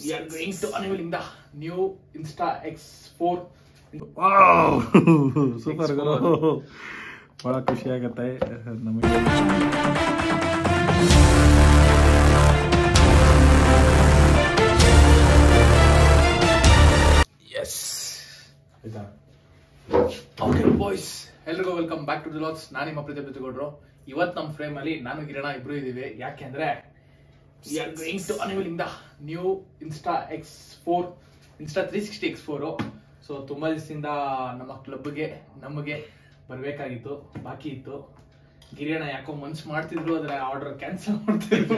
We are going to unveiling the new Insta X4. Wow super ಗುರು, ಬಹಳ ಖುಷಿ ಆಗುತ್ತೆ ನಮಗೆ. ಎಸ್ ಆಯ್ತಾ? ಓಕೆ ಬಾಯ್ಸ್, ಎಲ್ರಿಗೂ welcome back to the vlogs. ನಾನು ನಿಮ್ಮ ಪ್ರೀತಿ ಬಿತ್ತುಗೌಡ್ರು. ಇವತ್ತು ನಮ್ಮ ಫ್ರೇಮ್ ಅಲ್ಲಿ ನಾನು ಕಿರಣ ಇಬ್ರು ಇದೀವಿ. ಯಾಕೆಂದ್ರೆ we are going to unveiling the new Insta X4, Insta 360 X4. So ತುಂಬಾ ದಿವಸದಿಂದ ನಮ್ಮ ಕ್ಲಬ್ಗೆ ನಮಗೆ ಬರಬೇಕಾಗಿತ್ತು, ಬಾಕಿ ಇತ್ತು. ಗಿರಿಯಣ್ಣ ಯಾಕೋ ಮನ್ಸು ಮಾಡ್ತಿದ್ರು, ಅದ್ರ ಆರ್ಡರ್ ಕ್ಯಾನ್ಸಲ್ ಮಾಡ್ತಿದ್ರು.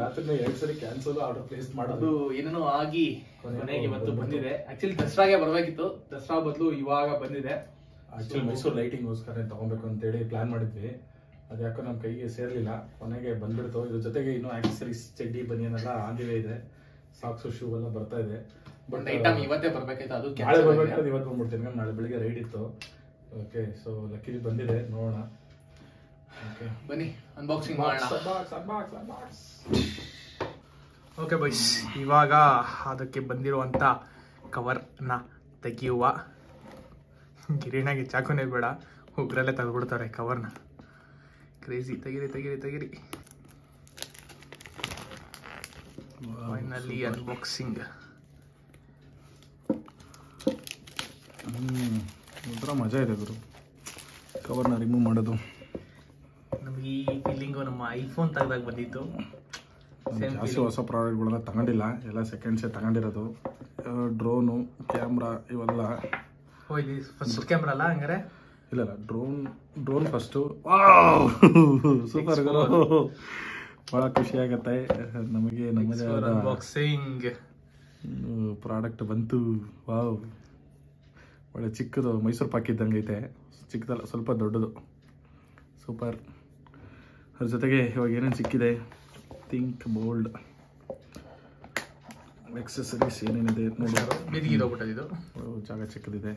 ರಾತ್ರಿ 2 ಸರಿ ಕ್ಯಾನ್ಸಲ್ ಆರ್ಡರ್ ಪ್ಲೇಸ್ ಮಾಡೋದು ಏನೇನೋ ಆಗಿ ಕೊನೆಗೆ ಇವತ್ತು ಬಂದಿದೆ. ಆಕ್ಚುಲಿ ದಸರಾಗೆ ಬರ್ಬೇಕಿತ್ತು, ದಸರಾ ಬದಲು ಇವಾಗ ಬಂದಿದೆ. ಆಕ್ಚುಲಿ ಮೈಸೂರು ಲೈಟಿಂಗ್ಗೋಸ್ಕರ ತಗೋಬೇಕು ಅಂತೇಳಿ ಪ್ಲಾನ್ ಮಾಡಿದ್ವಿ. ಅದು ಯಾಕೋ ನಮ್ಮ ಕೈಗೆ ಸೇರ್ಲಿಲ್ಲ, ಕೊನೆಗೆ ಬಂದ್ಬಿಡ್ತು. ಇದ್ರ ಜೊತೆಗೆ ಇನ್ನೂ ಆಕ್ಸೆಸರೀಸ್, ಚಡ್ಡಿ, ಬನಿಯನೆಲ್ಲ ಆಂದಿವೆ ಇದೆ, ಸಾಕ್ಸು, ಶೂ ಎಲ್ಲ ಬರ್ತಾ ಇದೆ. ಬಟ್ ಐಟಮ್ ಇವತ್ತೇ ಬರ್ಬೇಕಾಯ್ತು, ಅದು ನಾಳೆ ಬರ್ಬೇಕಾದ್ರೆ ಇವತ್ತು ಬಂದ್ಬಿಡ್ತೀನಿ. ನಾಳೆ ಬೆಳಿಗ್ಗೆ ರೈಡ್ ಇತ್ತು. ಓಕೆ, ಸೊ ಲಕ್ಕಿ ಬಂದಿದೆ, ನೋಡೋಣ. ಓಕೆ ಬನ್ನಿ ಅನ್ಬಾಕ್ಸಿಂಗ್ ಮಾಡೋಣ. ಓಕೆ ಬಾಯ್ಸ್, ಇವಾಗ ಅದಕ್ಕೆ ಬಂದಿರುವಂತ ಕವರ್ನ ತೆಗೆಯುವ. ಗಿರಿನಾಗೆ ಚಾಕುನೇ ಬೇಡ, ಉಗ್ರಲ್ಲೇ ತೆಗೆದ್ಬಿಡ್ತಾರೆ ಕವರ್ನ. ಕ್ರೇಜಿ, ತೆಗಿರಿ. Finally unboxing. ಒಂಥರ ಮಜಾ ಇದೆ ಗುರು, ಕವರ್ನ ರಿಮೂವ್ ಮಾಡೋದು. ನಮಗೆ ಈ ಫೀಲಿಂಗು ನಮ್ಮ ಐಫೋನ್ ತೆಗೆದಾಗ ಬಂದಿತ್ತು. ಜಾಸ್ತಿ ಹೊಸ ಪ್ರಾಡಕ್ಟ್ಗಳನ್ನ ತಗೊಂಡಿಲ್ಲ, ಎಲ್ಲ ಸೆಕೆಂಡ್ಸೇ ತಗೊಂಡಿರೋದು. ಡ್ರೋನು, ಕ್ಯಾಮ್ರಾ ಇವೆಲ್ಲ. ಇದು ಫಸ್ಟ್ ಕ್ಯಾಮ್ರಾ ಅಲ್ಲ ಹಂಗಾರೆ? ಇಲ್ಲ, ಡ್ರೋನ್ ಫಸ್ಟು. ಸೂಪರ್ ಗುರು, ಬಹಳ ಖುಷಿ ಆಗತ್ತೆ ನಮಗೆ. ನಮ್ಮದೇ ಅನ್ಬಾಕ್ಸಿಂಗ್ ಪ್ರಾಡಕ್ಟ್ ಬಂತು. ವಾವ್, ಒಳ್ಳೆ ಚಿಕ್ಕದು ಮೈಸೂರು ಪಾಕ್ ಇದ್ದಂಗೆ ಐತೆ. ಚಿಕ್ಕದಲ್ಲ, ಸ್ವಲ್ಪ ದೊಡ್ಡದು. ಸೂಪರ್. ಅದ್ರ ಜೊತೆಗೆ ಇವಾಗ ಏನೇನು ಸಿಕ್ಕಿದೆ, ಥಿಂಕ್ ಬೋಲ್ಡ್ ಎಕ್ಸೆಸರೀಸ್ ಏನೇನಿದೆ ನೋಡಿ. ಜಾಗ ಚಿಕ್ಕದಿದೆ,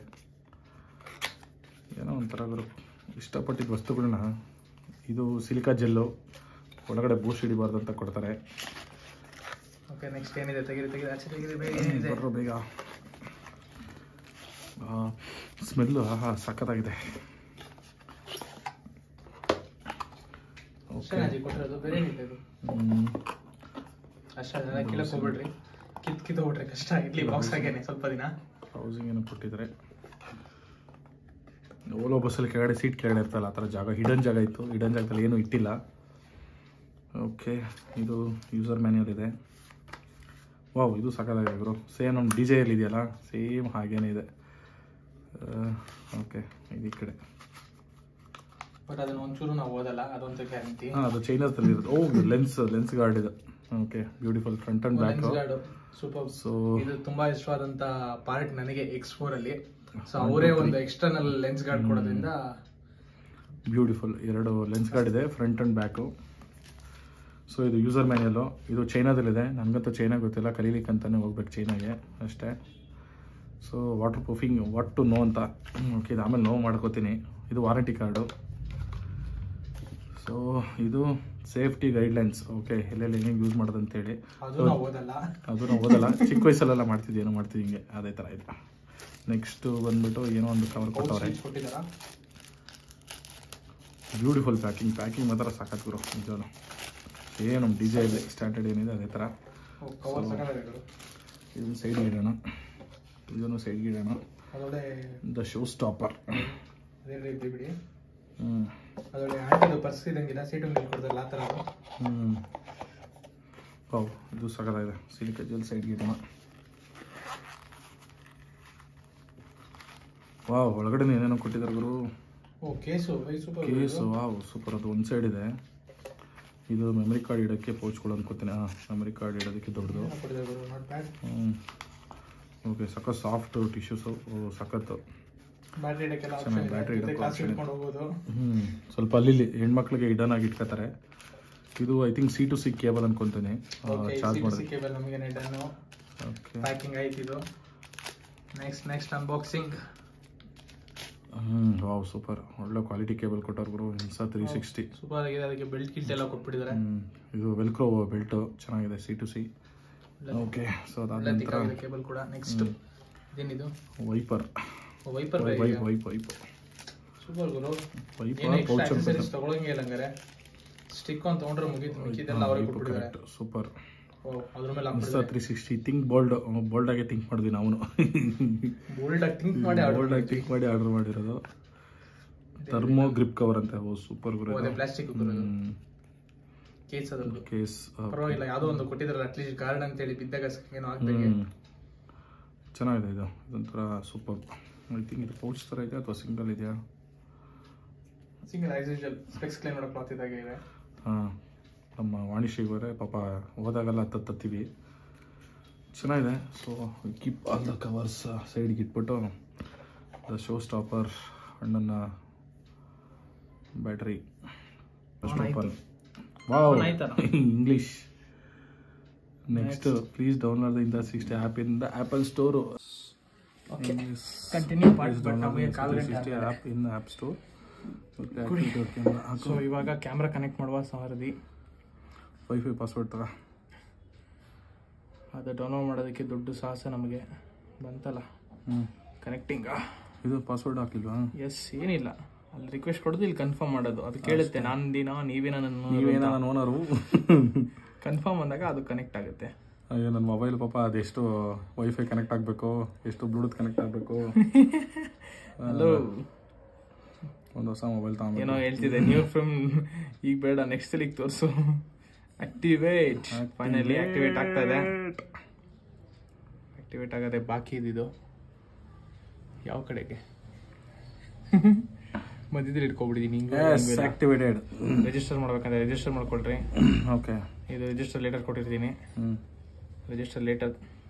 ಏನೋ ಒಂಥರ ಗುರು ಇಷ್ಟಪಟ್ಟಿದ್ದ ವಸ್ತುಗಳನ್ನ. ಇದು ಸಿಲಿಕಾ ಜೆಲ್ಲು, ಒಳಗಡೆ ಬೂಸ್ಟ್ ಹಿಡಿಬಾರ್ದು ಅಂತ ಕೊಡ್ತಾರೆ. ಓಕೆ, ನೆಕ್ಸ್ಟ್ ಏನಿದೆ? ತೆಗಿರಿ ಬೇಗ. ಸ್ಮೆಲ್ಲು ಸಖತ್ತಾಗಿದೆ. ಕೀಳಕ್ ಹೋಗ್ಬಿಡ್ರಿ, ಕಿತ್ತೋಗ್ಬಿಟ್ರೆ ಕಷ್ಟ. ಇಡ್ಲಿ ಬಾಕ್ಸ್ ಆಗೇನೆ ಸ್ವಲ್ಪ ದಿನ. ಹೌಸಿಂಗ್ ಏನೋ ಕೊಟ್ಟಿದ್ದಾರೆ. ಓಲೋ ಬಸ್ಸಲ್ಲಿ ಕೆಳಗಡೆ ಸೀಟ್ ಕೆಳಗಡೆ ಇರ್ತಲ್ಲ, ಆ ಥರ ಜಾಗ, ಹಿಡನ್ ಜಾಗ ಇತ್ತು. ಹಿಡನ್ ಜಾಗದಲ್ಲಿ ಏನೂ ಇಟ್ಟಿಲ್ಲ. ಓಕೆ, ಇದು ಯೂಸರ್ ಮ್ಯಾನ್ಯಲ್ ಇದೆ. ವಾವ್, ಇದು ಸಖತ್ತಾಗಿದೆ ಗುರು. ಸೇಮ್ ನಮ್ಮ DJ ಅಲ್ಲಿ ಇದೆಯಲ್ಲ, ಸೇಮ್ ಹಾಗೇನೇ ಇದೆ. ಓಕೆ, ಇದು ಈ ಕಡೆ. ಬಟ್ ಅದನ್ನ ಒಂಚೂರು ನಾವು ಓದಲ್ಲ, ಅದೊಂದು ಗ್ಯಾರಂಟಿ. ಅದು ಚೈನಾದಲ್ಲಿ ಇರೋದು. ಲೆನ್ಸ್ ಗಾರ್ಡ್ ಇದು. Okay, beautiful front and back. Super. So ಇದು ತುಂಬಾ ಇಷ್ಟವಾದಂತ ಪಾರ್ಟ್ ನನಗೆ X4 ಅಲ್ಲಿ. ಸೊ ಅವರೇ ಒಂದು ಎಕ್ಸ್ಟರ್ನಲ್ ಲೆನ್ಸ್ ಗಾರ್ಡ್ ಕೊಡೋದ್ರಿಂದ ಬ್ಯೂಟಿಫುಲ್. 2 ಲೆನ್ಸ್ ಗಾರ್ಡ್ ಇದೆ, ಫ್ರಂಟ್ ಅಂಡ್ ಬ್ಯಾಕು. ಸೊ ಇದು ಯೂಸರ್ ಮ್ಯಾನ್ಯಲ್ಲು. ಇದು ಚೈನಾದಲ್ಲಿದೆ. ನನಗಂತೂ ಚೈನಾ ಗೊತ್ತಿಲ್ಲ, ಕಲೀಲಿಕ್ಕಂತಾನೆ ಹೋಗ್ಬೇಕು ಚೈನಾಗೆ ಅಷ್ಟೇ. So waterproofing, what to know ಅಂತ. ಓಕೆ, ಇದು ಆಮೇಲೆ ನೋ ಮಾಡ್ಕೋತೀನಿ. ಇದು ವಾರಂಟಿ ಕಾರ್ಡು. ಸೊ ಇದು ಸೇಫ್ಟಿ ಗೈಡ್ಲೈನ್ಸ್. ಓಕೆ, ಎಲ್ಲೆಲ್ಲಿ ಹೆಂಗೆ ಯೂಸ್ ಮಾಡೋದಂತೇಳಿ ಅದು ನಾವು ಓದಲ್ಲ. ಚಿಕ್ಕ ವಯಸ್ಸಲ್ಲೆಲ್ಲ ಮಾಡ್ತಿದ್ದೆ ಹಿಂಗೆ, ಅದೇ ಥರ ಇದೆ. ನೆಕ್ಸ್ಟ್ ಬಂದ್ಬಿಟ್ಟು ಏನೋ ಒಂದು ಕವರ್ ಕೊಟ್ಟವ್ರೆ. ಬ್ಯೂಟಿಫುಲ್ ಪ್ಯಾಕಿಂಗ್ ಮಾತ್ರ ಸಾಕತ್ ಗುರು ನಿಜವೂ. ಏನು ನಮ್ಮ DJ ಇದೆ ಸ್ಟ್ಯಾಂಡರ್ಡ್ ಏನಿದೆ ಅದೇ ಥರ. ಇದನ್ನು ಸೈಡ್ಗೆ ಇಡೋಣ, ಇದನ್ನು ಸೈಡ್ಗೆ ಇಡೋಣ. The show stopper. ಇದು ಸಗದಾಗಿದೆ. ಸಿಲಿಕಾ ಜೆಲ್ ಸೈಡ್ಗೆ ಇಡೋಣ. ವಾವ್, ಒಳಗಡೆ ಏನೇನೋ ಕೊಟ್ಟಿದ್ದಾರೆ ಗುರು. Case, wow super. ಅದು ಒಂದು ಸೈಡ್ ಇದೆ. ಇದು ಮೆಮರಿ ಕಾರ್ಡ್ ಇಡೋಕ್ಕೆ ಪೌಚ್ಗಳು ಅನ್ಕೋತೀನಿ. ಮೆಮರಿ ಕಾರ್ಡ್ ಇಡೋದಕ್ಕೆ ದೊಡ್ಡದು. ಓಕೆ, ಸಖತ್ ಸಾಫ್ಟ್ ಟಿಶ್ಯೂಸು, ಸಖತ್ತು. ಚೆನ್ನಾಗಿ ಬ್ಯಾಟ್ರಿ ಇಡೋಕ್ಕೆ ಆಪ್ಷನ್. ಸ್ವಲ್ಪ ಅಲ್ಲಿ ಹೆಣ್ಮಕ್ಳಿಗೆ ಇಡನ್ ಆಗಿ ಇಟ್ಕೋತಾರೆ. ಇದು ಐ ಥಿಂಕ್ C2C ಕೇಬಲ್ ಅನ್ಕೊಂತೀನಿ, ಚಾರ್ಜ್ ಮಾಡೋದಕ್ಕೆ. ಪ್ಯಾಕಿಂಗ್ ಆಯ್ತು. ಇದು ನೆಕ್ಸ್ಟ್ ಅನ್ಬಾಕ್ಸಿಂಗ್. ವಾವ್ ಸೂಪರ್, ಒಳ್ಳೆ ಕ್ವಾಲಿಟಿ ಕೇಬಲ್ ಕೊಟ್ಟವ್ರು ಗುರು. ಇನ್ಸ್ಟಾ 360 ಸೂಪರ್ ಆಗಿದೆ. ಅದಕ್ಕೆ ಬೆಲ್ಟ್ ಕಿಲ್ಟ್ ಎಲ್ಲ ಕೊಟ್ಬಿಟ್ಟಿದ್ದಾರೆ. ಇದು ವೆಲ್ಕ್ರೋ ಬೆಲ್ಟ್ ಚೆನ್ನಾಗಿದೆ, C2C. ಓಕೆ, ಸೊ ಅದಾದ ನಂತರ ಕೇಬಲ್ ಕೂಡ. ನೆಕ್ಸ್ಟ್ ಇದೇನಿದು? ವೈಪರ್. ವೈಪ್ ಸೂಪರ್ ಗುರು. ವೈಪರ್ ಪೌಚ್ ತಗೊಳಂಗೆ ಇಲ್ಲ ಹಂಗಾರೆ. ಸ್ಟಿಕ್ ಅಂತ ತಗೊಂಡ್ರೆ ಮುಗೀತು, ಮಿಕ್ಕಿದೆಲ್ಲ ಅವರೇ ಕೊಟ್ಬಿಟ್ಟಿದ್ದಾರೆ. ಸೂಪರ್. ಅದ್ರ ಮೇಲೆ ಇನ್ಸ್ಟಾ 360 ಥಿಂಕ್ ಬೋಲ್ಡ್ ಆಗಿ ಥಿಂಕ್ ಮಾಡಿದ್ವಿ ನಾವು. ಬೋಲ್ಡ್ ಆಗಿ ಥಿಂಕ್ ಮಾಡಿ ಆರ್ಡರ್ ಮಾಡಿರೋದು. ಥರ್ಮೋ ಗ್ರಿಪ್ ಕವರ್ ಅಂತ. ಸೂಪರ್ ಗುರು. ಪ್ಲಾಸ್ಟಿಕ್ ಕೇಸ್, ಅದ್ರದ್ದು ಕೇಸ್ ಪರವಾಗಿಲ್ಲ. ಯಾವುದೋ ಒಂದು ಕೊಟ್ಟಿದ್ದಾರೆ ಅಟ್ಲೀಸ್ಟ್ ಗಾರ್ಡ್ ಅಂತ ಹೇಳಿ ಬಿದ್ದಾಗ ಏನೋ ಆಗ್ದಂಗೆ. ಚೆನ್ನಾಗಿದೆ ಇದು. ಇದೊಂಥರ ಸೂಪರ್. ಐ ಥಿಂಕ್ ಇದು ಪೌಚ್ ಥರ ಇದೆ ಅಥವಾ ಸಿಂಗಲ್ ಇದೆಯಾ? Single as usual. Specs clean ಮಾಡೋ ಕ್ಲಾತ್ ಇದಾಗೆ ಇದೆ. ಹಾಂ, ನಮ್ಮ ವಾಣಿಶ್ರೀವರೇ ಪಾಪ ಹೋದಾಗೆಲ್ಲ ತತ್ತೀವಿ. ಚೆನ್ನಾಗಿದೆ. So keep all the covers ಸೈಡ್ಗೆ ಇಟ್ಬಿಟ್ಟು ದ ಶೋ ಸ್ಟಾಪರ್, ಅಣ್ಣನ battery, stopper. Wow, English. Next, please download the Insta 360 app in the Apple store. Continue app in app store. So ಇವಾಗ ಕ್ಯಾಮ್ರಾ ಕನೆಕ್ಟ್ ಮಾಡುವ ಸಾರಥಿ. ವೈಫೈ ಪಾಸ್ವರ್ಡ್ ತರ ಅದು download ಮಾಡೋದಕ್ಕೆ ದೊಡ್ಡ ಸಾಹಸ ನಮಗೆ ಬಂತಲ್ಲ. ಕನೆಕ್ಟಿಂಗ್ ಇದು ಪಾಸ್ವರ್ಡ್ ಹಾಕಿಲ್ವಾ? ಎಸ್, ಏನಿಲ್ಲ. ಅಲ್ಲಿ ರಿಕ್ವೆಸ್ಟ್ ಕೊಡೋದು, ಇಲ್ಲಿ ಕನ್ಫರ್ಮ್ ಮಾಡೋದು. ಅದು ಕೇಳುತ್ತೆ ನೀವೇನ ನನ್ನ ಓನರು. ಕನ್ಫರ್ಮ್ ಅಂದಾಗ ಅದು ಕನೆಕ್ಟ್ ಆಗುತ್ತೆ. ಅಯ್ಯೋ, ನನ್ನ ಮೊಬೈಲ್ ಪಾಪ ಅದೆಷ್ಟು ವೈಫೈ ಕನೆಕ್ಟ್ ಆಗಬೇಕು, ಎಷ್ಟು ಬ್ಲೂಟೂತ್ ಕನೆಕ್ಟ್ ಆಗಬೇಕು. ಹಲೋ, ಒಂದು ಹೊಸ ಮೊಬೈಲ್ ತಗೊಂಡು ಏನೋ ಹೇಳ್ತಿದೆ. ನ್ಯೂ ಫ್ರಮ್ ಈಗ ಬೇಡ, ನೆಕ್ಸ್ಟ್ ಲೀಗ್ ತೋರಿಸು. ಆಕ್ಟಿವೇಟ್. ಫೈನಲಿ ಆಕ್ಟಿವೇಟ್ ಆಗ್ತಾ ಇದೆ. ಆಕ್ಟಿವೇಟ್ ಆಗದೆ ಬಾಕಿ ಇದ್ದಿದ್ದು. ಯಾವ ಕಡೆಗೆ ಮಧ್ಯದಲ್ಲಿ ಇಟ್ಕೊಬಿಟ್ಟಿದ್ದೀನಿ. ಆಕ್ಟಿವೇಟೆಡ್. ರಿಜಿಸ್ಟರ್ ಮಾಡ್ಬೇಕಂದ್ರೆ ರಿಜಿಸ್ಟರ್ ಮಾಡ್ಕೊಳ್ರಿ. ಓಕೆ, ಇದು ರಿಜಿಸ್ಟರ್ ಲೇಟರ್ ಕೊಟ್ಟಿರ್ತೀನಿ. Register later.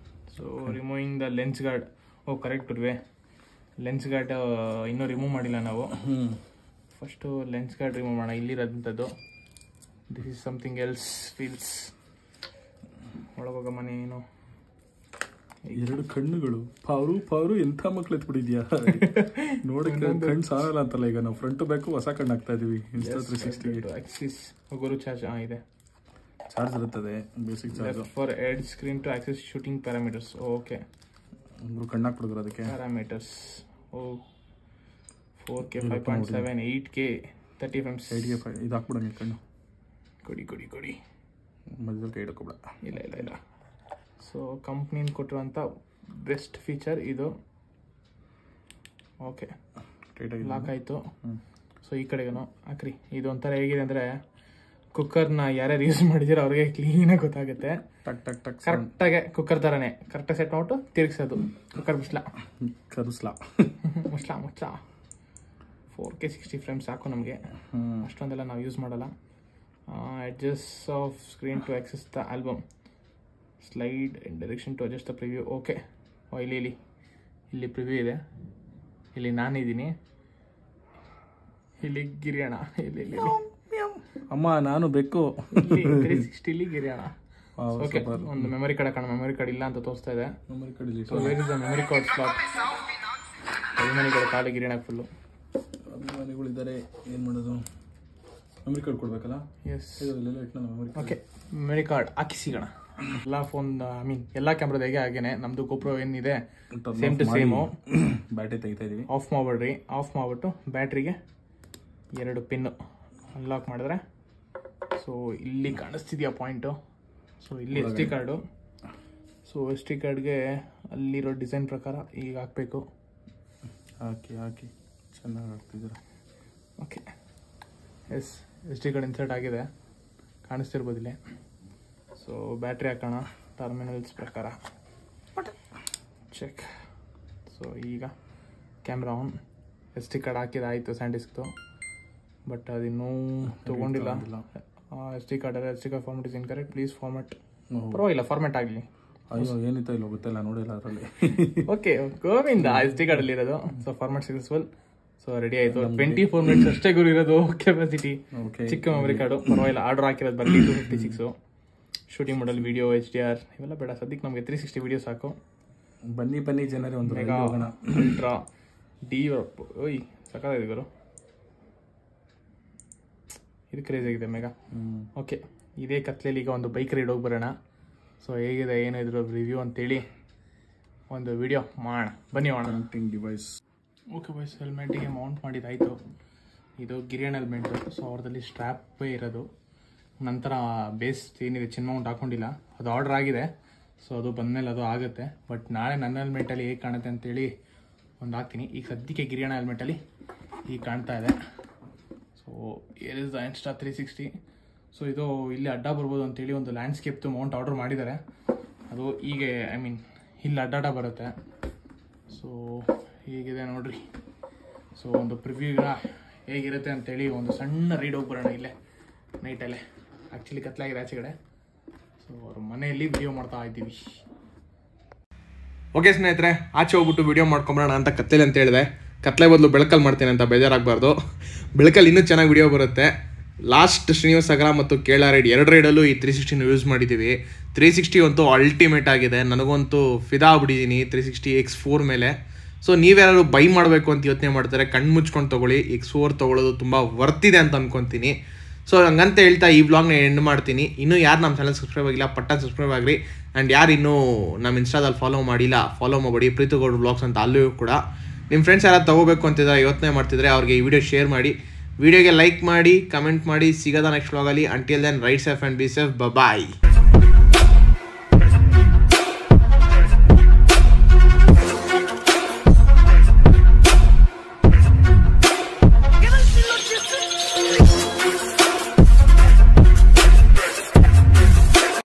So removing the lens guard. Correct ಇರುವೆ. ಲೆನ್ಸ್ ಗಾರ್ಡ್ ಇನ್ನೂ ರಿಮೂವ್ ಮಾಡಿಲ್ಲ ನಾವು. ಫಸ್ಟು ಲೆನ್ಸ್ ಗಾರ್ಡ್ ರಿಮೂವ್ ಮಾಡೋಣ. ಇಲ್ಲಿರೋದಂಥದ್ದು. This is something else feels. ಒಳಗೋಗ ಮನೆ ಏನು 2 ಕಣ್ಣುಗಳು. ಪಾರು ಎಂಥ ಮಕ್ಳು ಎತ್ಬಿಟ್ಟಿದ್ಯಾ ನೋಡಕ್ಕೆ. ಕಣ್ಣು ಸಾಲಲ್ಲ ಅಂತಲ್ಲ. ಈಗ ನಾವು ಫ್ರಂಟ್ ಬ್ಯಾಕು ಹೊಸ ಕಣ್ಣು ಹಾಕ್ತಾ ಇದೀವಿ. Insta 360 ಆಕ್ಸಿಸ್ ಗುರು ಚಾರ್ಜ್ ಇದೆ. ಚಾರ್ಜ್ ಇರುತ್ತದೆ, basic charge. For add screen to access shooting parameters. Okay, ಕಣ್ಣು ಹಾಕ್ಬಿಡಿದ್ರು ಅದಕ್ಕೆ. Parameters 4K 5.7 8K 30 frames. 8K ಇದು ಹಾಕ್ಬಿಡಂಗೆ ಕಣ್ಣು. ಕೊಡಿ ಮಧ್ಯದಲ್ಲಿ ಕೈ ಹಿಡ್ಕೊಬಿಡ. ಇಲ್ಲ. ಸೊ ಕಂಪ್ನಿಯಿಂದ ಕೊಟ್ಟಿರುವಂಥ ಬೆಸ್ಟ್ ಫೀಚರ್ ಇದು. ಓಕೆ, ಲಾಕ್ ಆಯಿತು. ಸೊ ಈ ಕಡೆಗೇನು ಹಾಕ್ರಿ. ಇದು ಒಂಥರ ಹೇಗಿದೆ ಅಂದರೆ, ಕುಕ್ಕರ್ನ ಯಾರ್ಯಾರು ಯೂಸ್ ಮಾಡಿದ್ದೀರೋ ಅವ್ರಿಗೆ ಕ್ಲೀನಾಗಿ ಗೊತ್ತಾಗುತ್ತೆ. ಕರೆಕ್ಟಾಗೆ ಕುಕ್ಕರ್ ಥರನೇ ಕರೆಕ್ಟಾಗಿ ಸೆಟ್ ಮಾಡ್ಬಿಟ್ಟು ತಿರುಗಿಸೋದು. ಕುಕ್ಕರ್ ಮುಚ್ಚಲ 4K 60 frames ಸಾಕು ನಮಗೆ. ಅಷ್ಟೊಂದೆಲ್ಲ ನಾವು ಯೂಸ್ ಮಾಡಲ್ಲ. Adjust of screen to access the album. Slide in direction to adjust the preview. Okay, ಇಲ್ಲಿ ಪ್ರಿವ್ಯೂ ಇದೆ. ಇಲ್ಲಿ ನಾನಿದ್ದೀನಿ. ಇಲ್ಲಿ ಗಿರಿಯಣ. ಇಲ್ಲಿ ಅಮ್ಮ ನಾನು ಬೇಕು. 360 ಗಿರಿಯಣ. ಓಕೆ, ಒಂದು ಮೆಮೊರಿ ಕಾರ್ಡ್ ಹಾಕೋಣ. ಮೆಮೊರಿ ಕಾರ್ಡ್ ಇಲ್ಲ ಅಂತ ತೋರಿಸ್ತಾ ಇದೆ. Memory card slot. ಅಭಿಮಾನಿಗಳು ಕಾಲು ಗಿರಿಯಣ ಫುಲ್ಲು. ಅಭಿಮಾನಿಗಳಿದ್ದಾರೆ, ಏನು ಮಾಡೋದು? ಮೆಮೊರಿ ಕಾರ್ಡ್ ಕೊಡ್ಬೇಕಲ್ಲ. ಎಸ್, ಓಕೆ, ಮೆಮೊರಿ ಕಾರ್ಡ್ ಹಾಕಿ ಸಿಗೋಣ. ಎಲ್ಲ ಫೋನ್ ಎಲ್ಲ ಕ್ಯಾಮ್ರಾದ ಹೇಗೆ ಹಾಗೇನೆ ನಮ್ದು GoPro ಏನಿದೆ ಸೇಮ್ ಟು ಸೇಮು. ಬ್ಯಾಟ್ರಿ ತೆಗಿತಾ ಇದೀವಿ. ಆಫ್ ಮಾಡಿಬಿಟ್ಟು ಬ್ಯಾಟ್ರಿಗೆ 2 ಪಿನ್ನು ಅನ್ಲಾಕ್ ಮಾಡಿದ್ರೆ, ಸೊ ಇಲ್ಲಿ ಕಾಣಿಸ್ತಿದ್ಯಾ ಪಾಯಿಂಟು. ಸೊ ಇಲ್ಲಿ SD ಕಾರ್ಡು. ಸೊ SD ಕಾರ್ಡ್ಗೆ ಅಲ್ಲಿರೋ ಡಿಸೈನ್ ಪ್ರಕಾರ ಈಗ ಹಾಕಬೇಕು. ಹಾಕಿ ಚೆನ್ನಾಗಿ ಹಾಕ್ತಿದ್ದೀರ. Okay, yes, SD card insert ಆಗಿದೆ, ಕಾಣಿಸ್ತಿರ್ಬೋದಿಲ್ಲ. ಸೊ ಬ್ಯಾಟ್ರಿ ಹಾಕೋಣ ಟರ್ಮಿನಲ್ಸ್ ಪ್ರಕಾರ. ಚೆಕ್. ಸೊ ಈಗ ಕ್ಯಾಮ್ರಾ ಆನ್. SD ಕಾರ್ಡ್ ಹಾಕಿದಾಯಿತು ಸ್ಯಾಂಡಿಸ್ಕ್ದು, ಬಟ್ ಅದಿನ್ನೂ ತೊಗೊಂಡಿಲ್ಲ. SD card format is incorrect, please format. ಪರವಾಗಿಲ್ಲ, ಫಾರ್ಮೆಟ್ ಆಗಲಿ. ಅಯ್ಯೋ, ಏನಿತ್ತು ಇಲ್ಲ ಗೊತ್ತಿಲ್ಲ, ನೋಡಿಲ್ಲ ಅದರಲ್ಲಿ. ಓಕೆ, ಗೋವಿಂದ SD ಕಾರ್ಡಲ್ಲಿ ಇರೋದು. So format successful. So ready ಆಯಿತು. 24 minutes ಅಷ್ಟೇ ಗುರು ಇರೋದು ಕೆಪಾಸಿಟಿ. ಚಿಕ್ಕ ಮೆಮೊರಿ ಕಾರ್ಡು, ಪರವಾಗಿಲ್ಲ. ಆರ್ಡರ್ ಹಾಕಿರೋದು ಬರಲಿ 256. ಶೂಟಿಂಗ್ ಮಾಡಲ್, ವಿಡಿಯೋ, HDR ಇವೆಲ್ಲ ಬೇಡ ಸದ್ಯಕ್ಕೆ. ನಮಗೆ 360 ವಿಡಿಯೋ ಸಾಕು. ಬನ್ನಿ ಜನರೇ, ಒಂದು ಮೆಗಾ ಅಲ್ಟ್ರಾ ಡಿ ಓಯ್ ಸಕ್ಕತ್ತಾಗಿದೆ ಗುರು, ಇದು ಕ್ರೇಜ್ ಆಗಿದೆ ಮೆಗಾ. ಓಕೆ, ಇದೇ ಕತ್ಲೆಯಲ್ಲಿ ಈಗ ಒಂದು ಬೈಕ್ ರೈಡ್ ಹೋಗಿ ಬರೋಣ. ಸೊ ಹೇಗಿದೆ ಏನು ಇದ್ರ ರಿವ್ಯೂ ಅಂತೇಳಿ ಒಂದು ವಿಡಿಯೋ ಮಾಡೋಣ ಬನ್ನಿ. Connecting device. ಓಕೆ ಬಾಯ್ಸ್, ಹೆಲ್ಮೆಟಿಗೆ ಮೌಂಟ್ ಮಾಡಿದ್ದಾಯಿತು. ಇದು ಗಿರಿಯನ್ ಹೆಲ್ಮೆಂಟು. ಸೊ ಅವ್ರದಲ್ಲಿ ಸ್ಟ್ರ್ಯಾಪೇ ಇರೋದು. ನಂತರ ಬೇಸ್ ಏನಿದೆ ಚಿನ್ ಮೌಂಟ್ ಹಾಕ್ಕೊಂಡಿಲ್ಲ, ಅದು ಆರ್ಡರ್ ಆಗಿದೆ. ಸೊ ಅದು ಬಂದಮೇಲೆ ಅದು ಆಗುತ್ತೆ. ಬಟ್ ನಾಳೆ ನನ್ನ ಹೆಲ್ಮೆಟಲ್ಲಿ ಹೇಗೆ ಕಾಣುತ್ತೆ ಅಂತೇಳಿ ಒಂದು ಹಾಕ್ತೀನಿ. ಈಗ ಸದ್ಯಕ್ಕೆ ಗಿರಿಯಣ ಹೆಲ್ಮೆಟಲ್ಲಿ ಈಗ ಕಾಣ್ತಾ ಇದೆ. So air is the insta 360. So ಇದು ಇಲ್ಲಿ ಅಡ್ಡ ಬರ್ಬೋದು ಅಂತೇಳಿ ಒಂದು ಲ್ಯಾಂಡ್ಸ್ಕೇಪ್ದು ಮೌಂಟ್ ಆರ್ಡರ್ ಮಾಡಿದ್ದಾರೆ. ಅದು ಹೀಗೆ ಇಲ್ಲಿ ಅಡ್ಡ ಬರುತ್ತೆ. ಸೊ ಹೀಗಿದೆ ನೋಡ್ರಿ. ಸೊ ಒಂದು ಪ್ರಿವ್ಯೂಗ ಹೇಗಿರುತ್ತೆ ಅಂತೇಳಿ ಒಂದು ಸಣ್ಣ ರೈಡ್ ಹೋಗಿ ಬರೋಣ ಇಲ್ಲೇ ನೈಟಲ್ಲೇ. ಆ್ಯಕ್ಚುಲಿ ಕತ್ಲಾಗಿದೆ ಆಚೆ ಕಡೆ. ಸೊ ಅವ್ರ ಮನೆಯಲ್ಲಿ ವಿಡಿಯೋ ಮಾಡ್ತಾ ಇದ್ದೀವಿ. ಓಕೆ ಸ್ನೇಹಿತರೆ, ಆಚೆ ಹೋಗ್ಬಿಟ್ಟು ವಿಡಿಯೋ ಮಾಡ್ಕೊಂಬರೋಣ ಅಂತ ಕತ್ಲೆಲಿ ಅಂತ ಹೇಳಿದೆ. ಕತ್ಲೆ ಬದಲು ಬೆಳಕಲ್ಲಿ ಮಾಡ್ತೀನಿ ಅಂತ ಬೇಜಾರಾಗಬಾರ್ದು. ಬೆಳಕಲ್ಲಿ ಇನ್ನೂ ಚೆನ್ನಾಗಿ ವಿಡಿಯೋ ಬರುತ್ತೆ. ಲಾಸ್ಟ್ ಶ್ರೀನಿವಾಸ ಸಾಗರ ಮತ್ತು ಕೇರಳ ರೈಡ್ 2 ರೈಡಲ್ಲೂ ಈ 360 ಯೂಸ್ ಮಾಡಿದ್ದೀವಿ. 360 ಅಂತೂ ಅಲ್ಟಿಮೇಟ್ ಆಗಿದೆ. ನನಗಂತೂ ಫಿದಾ ಆಗ್ಬಿಟ್ಟಿದ್ದೀನಿ 360 X4 ಮೇಲೆ. ಸೊ ನೀವ್ಯಾರು ಬೈ ಮಾಡಬೇಕು ಅಂತ ಯೋಚನೆ ಮಾಡ್ತಾರೆ, ಕಣ್ಣು ಮುಚ್ಕೊಂಡು ತೊಗೊಳ್ಳಿ. X4 ತೊಗೊಳ್ಳೋದು ತುಂಬ ವರ್ತಿದೆ ಅಂತ ಅಂದ್ಕೊತೀನಿ. ಸೊ ಹಂಗಂತ ಹೇಳ್ತಾ ಈ ವ್ಲಾಗ್ನ ಎಂಡ್ ಮಾಡ್ತೀನಿ. ಇನ್ನೂ ಯಾರು ನಮ್ಮ ಚಾನಲ್ ಸಬ್ಸ್ಕ್ರೈಬ್ ಆಗಿಲ್ಲ ಪಟ್ಟ ಸಬ್ಸ್ಕ್ರೈಬ್ ಆಗಿರಿ. ಆ್ಯಂಡ್ ಯಾರು ಇನ್ನೂ ನಮ್ಮ ಇನ್ಸ್ಟಾದಲ್ಲಿ ಫಾಲೋ ಮಾಡಿಲ್ಲ ಫಾಲೋ ಮಾಡಿ, ಪ್ರೀತುಗೌಡ ವ್ಲಾಗ್ಸ್ ಅಂತ ಅಲ್ಲೂ ಕೂಡ. ನಿಮ್ಮ ಫ್ರೆಂಡ್ಸ್ ಯಾರು ತೊಗೋಬೇಕು ಅಂತಿದ್ರೆ ಯೋಚನೆ ಮಾಡ್ತಿದ್ರೆ ಅವ್ರಿಗೆ ಈ ವಿಡಿಯೋ ಶೇರ್ ಮಾಡಿ, ವಿಡಿಯೋಗೆ ಲೈಕ್ ಮಾಡಿ, ಕಮೆಂಟ್ ಮಾಡಿ. ಸಿಗೋದ ನೆಕ್ಸ್ಟ್ ವ್ಲಾಗಲ್ಲಿ. Until then ride safe and be safe. Bye.